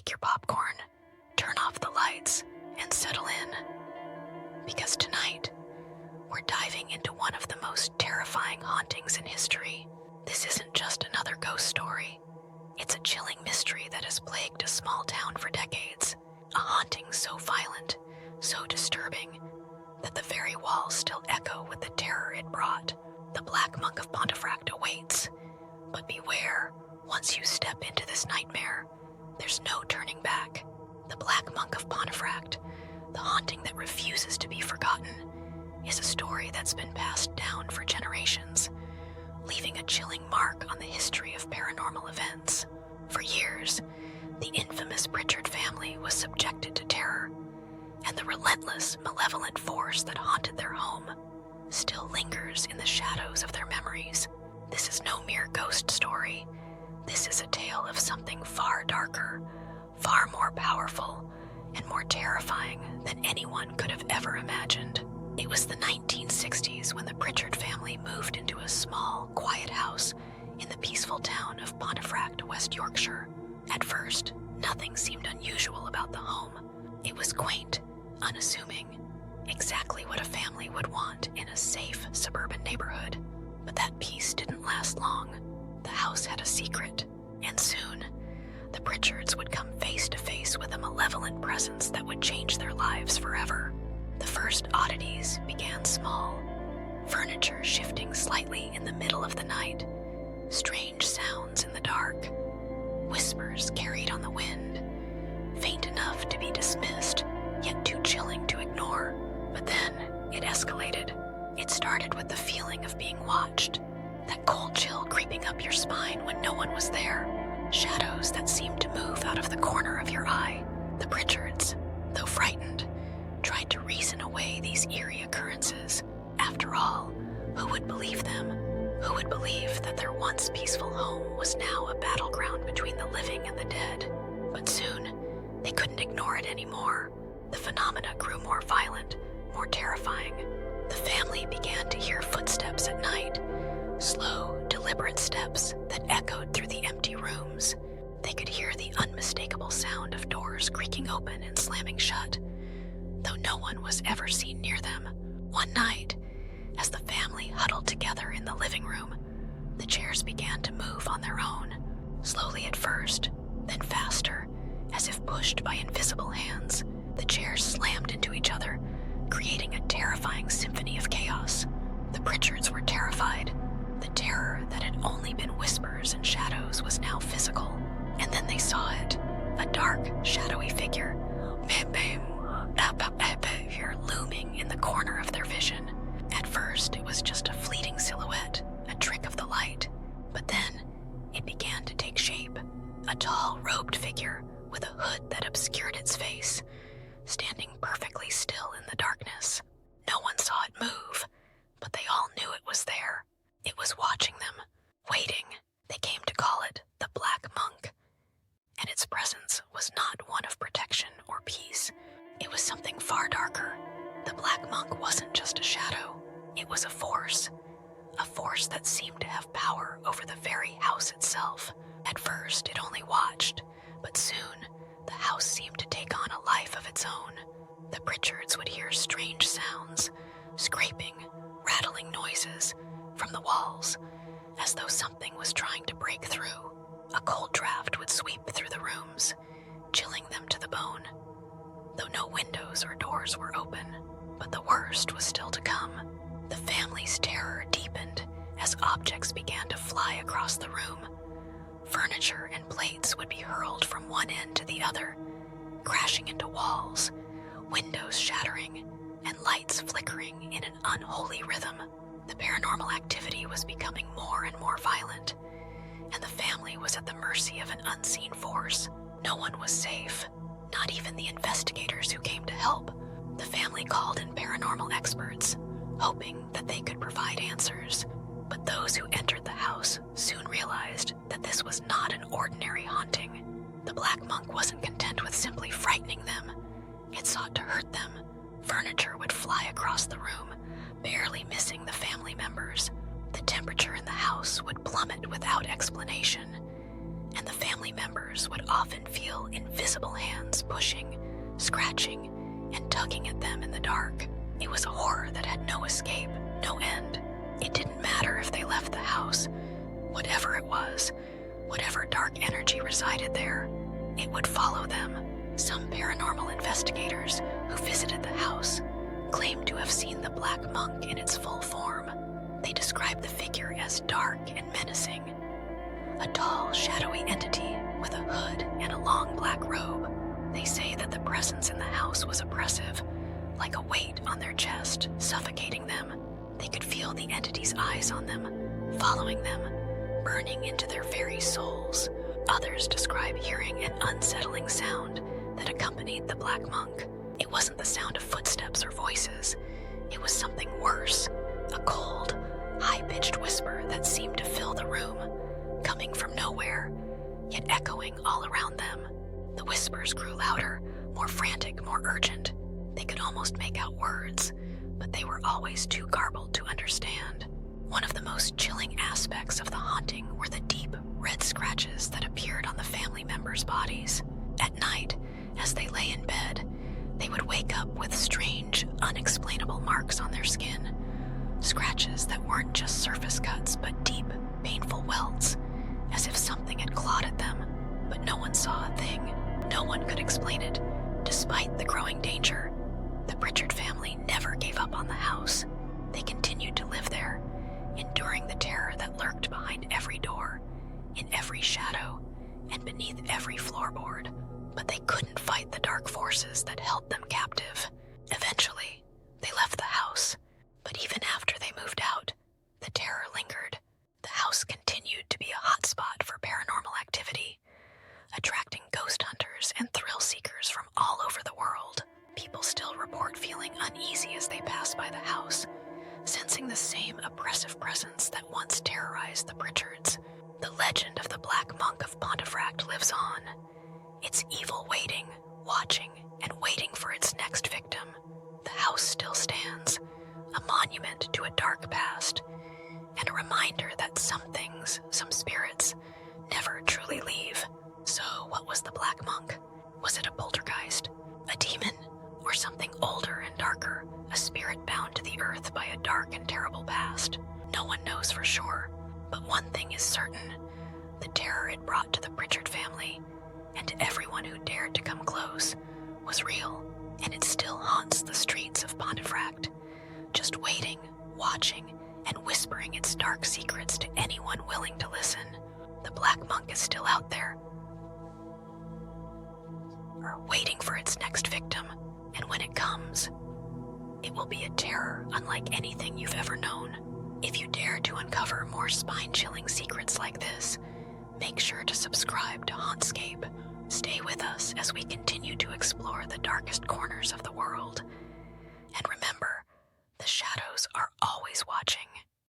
take your popcorn, turn off the lights, and settle in. Because tonight, we're diving into one of the most terrifying hauntings in history. This isn't just another ghost story. It's a chilling mystery that has plagued a small town for decades. A haunting so violent, so disturbing, that the very walls still echo with the terror it brought. The Black Monk of Pontefract awaits. But beware, once you step into this nightmare, there's no turning back. The Black Monk of Pontefract, the haunting that refuses to be forgotten, is a story that's been passed down for generations, leaving a chilling mark on the history of paranormal events. For years, the infamous Pritchard family was subjected to terror, and the relentless, malevolent force that haunted their home still lingers in the shadows of their memories. This is no mere ghost story. This is a tale of something far darker, far more powerful, and more terrifying than anyone could have ever imagined. It was the 1960s when the Pritchard family moved into a small, quiet house in the peaceful town of Pontefract, West Yorkshire. At first, nothing seemed unusual about the home. It was quaint, unassuming, exactly what a family would want in a safe suburban neighborhood. But that peace didn't last long. The house had a secret, and soon, the Pritchards would come face to face with a malevolent presence that would change their lives forever. The first oddities began small, furniture shifting slightly in the middle of the night, strange sounds in the dark, whispers carried on the wind, faint enough to be dismissed, yet too chilling to ignore. But then it escalated. It started with the feeling of being watched, that cold chill creeping up your spine when no one was there, shadows that seemed to move out of the corner of your eye. The Pritchards, though frightened, tried to reason away these eerie occurrences. After all, who would believe them? Who would believe that their once peaceful home was now a battleground between the living and the dead? But soon, they couldn't ignore it anymore. The phenomena grew more violent, more terrifying. The family began to hear footsteps at night, slow, deliberate steps that echoed through the empty rooms. They could hear the unmistakable sound of doors creaking open and slamming shut, though no one was ever seen near them. One night, as the family huddled together in the living room, the chairs began to move on their own, slowly at first, then faster, as if pushed by invisible hands. The chairs slammed into each other, creating a terrifying symphony of chaos. The Pritchards were terrified. The terror that had only been whispers and shadows was now physical. And then they saw it, a dark, shadowy figure, looming in the corner of their vision. At first, it was just a fleeting silhouette, a trick of the light. But then, it began to take shape, a tall, robed figure with a hood that obscured its face, standing perfectly still in the darkness. No one saw it move, but they all knew it was there. It was watching them, waiting. They came to call it the Black Monk, and its presence was not one of protection or peace. It was something far darker. The Black Monk wasn't just a shadow. It was a force that seemed to have power over the very house itself. At first, it only watched, but soon, the house seemed to take on a life of its own. The Pritchards would hear strange sounds, scraping, rattling noises from the walls, as though something was trying to break through. A cold draft would sweep through the rooms, chilling them to the bone, though no windows or doors were open. But the worst was still to come. The family's terror deepened as objects began to fly across the room. Furniture and plates would be hurled from one end to the other, crashing into walls, windows shattering, and lights flickering in an unholy rhythm. The paranormal activity was becoming more and more violent, and the family was at the mercy of an unseen force. No one was safe, not even the investigators who came to help. The family called in paranormal experts, hoping that they could provide answers. But those who entered the house soon realized that this was not an ordinary haunting. The Black Monk wasn't content with simply frightening them. It sought to hurt them. Furniture would fly across the room, barely missing the family members. The temperature in the house would plummet without explanation, and the family members would often feel invisible hands pushing, scratching, and tugging at them in the dark. It was a horror that had no escape, no end. It didn't matter if they left the house. Whatever it was, whatever dark energy resided there, it would follow them. Some paranormal investigators who visited the house claimed to have seen the Black Monk in its full form. They described the figure as dark and menacing, a tall, shadowy entity with a hood and a long black robe. They say that the presence in the house was oppressive, like a weight on their chest, suffocating them. They could feel the entity's eyes on them, following them, burning into their very souls. Others describe hearing an unsettling sound that accompanied the Black Monk. It wasn't the sound of footsteps or voices. It was something worse, a cold, high-pitched whisper that seemed to fill the room, coming from nowhere, yet echoing all around them. The whispers grew louder, more frantic, more urgent. They could almost make out words, but they were always too garbled to understand. One of the most chilling aspects of the haunting were the deep, red scratches that appeared on the family members' bodies. At night, as they lay in bed, they would wake up with strange, unexplainable marks on their skin. Scratches that weren't just surface cuts, but deep, painful welts, as if something had clawed at them. But no one saw a thing. No one could explain it. Despite the growing danger, the Pritchard family never gave up on the house. They continued to live there, enduring the terror that lurked behind every door, in every shadow, and beneath every floorboard. But they couldn't fight the dark forces that held them captive. Eventually, they left the house, but even after they moved out, the terror lingered. The house continued to be a hotspot for paranormal activity, attracting ghost hunters and thrill seekers from all over the world. People still report feeling uneasy as they pass by the house, sensing the same oppressive presence that once terrorized the Pritchards. The legend of the Black Monk of Pontefract lives on, its evil waiting, watching, and waiting for its next victim. The house still stands, a monument to a dark past, and a reminder that some things, some spirits, never truly leave. So what was the Black Monk? Was it a poltergeist, a demon, or something older and darker, a spirit bound to the earth by a dark and terrible past? No one knows for sure, but one thing is certain: the terror it brought to the Pritchard family, and to everyone who dared to come close, was real, and it still haunts the streets of Pontefract, just waiting, watching, and whispering its dark secrets to anyone willing to listen. The Black Monk is still out there, waiting for its next victim, and when it comes, it will be a terror unlike anything you've ever known. If you dare to uncover more spine-chilling secrets like this, make sure to subscribe to HauntScape. Stay with us as we continue to explore the darkest corners of the world. And remember, the shadows are always watching.